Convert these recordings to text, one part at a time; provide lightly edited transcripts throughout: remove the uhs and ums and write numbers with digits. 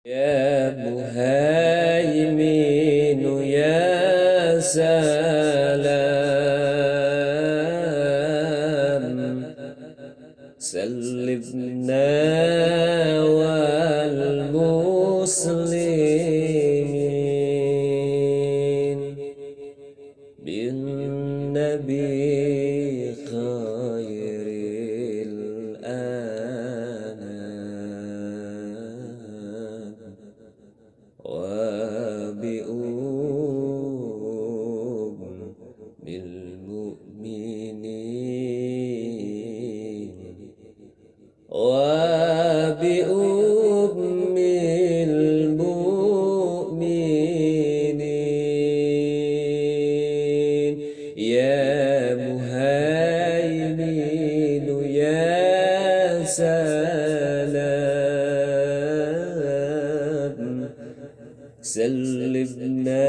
يا مهيمن يا سلام سلمنا والمسلمين بالنبي خير الأنام وبأم المؤمنين وبأم المؤمنين يا مهيمن يا سلام سلمنا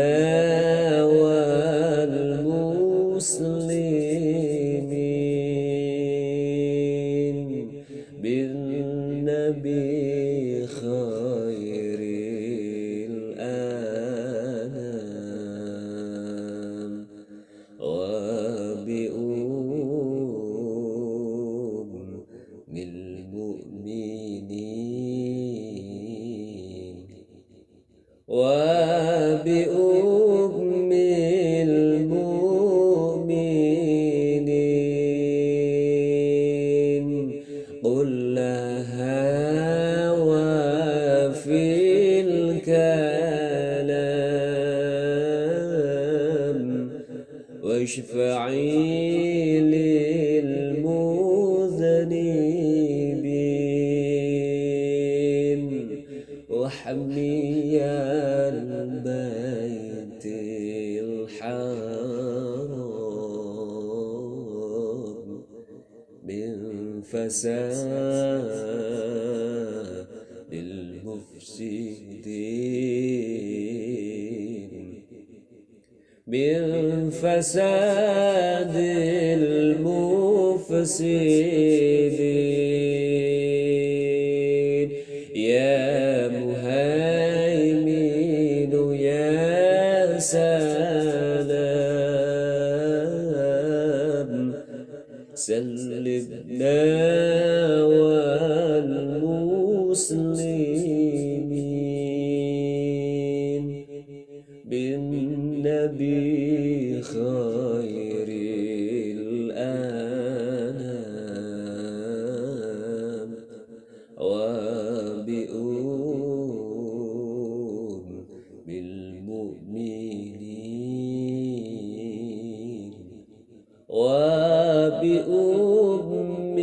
والمسلمين بالنبي خير الأنام وبأم المؤمنين وبأم المؤمنين قل لها وفي الكلام واشفعي للمذنبين وحمي البيت الحرام من فساد المفسدين من فساد المفسدين يا مهيمن يا سلام سلمنا والمسلمين بالنبي خير الأنام وبأم المؤمنين وبأم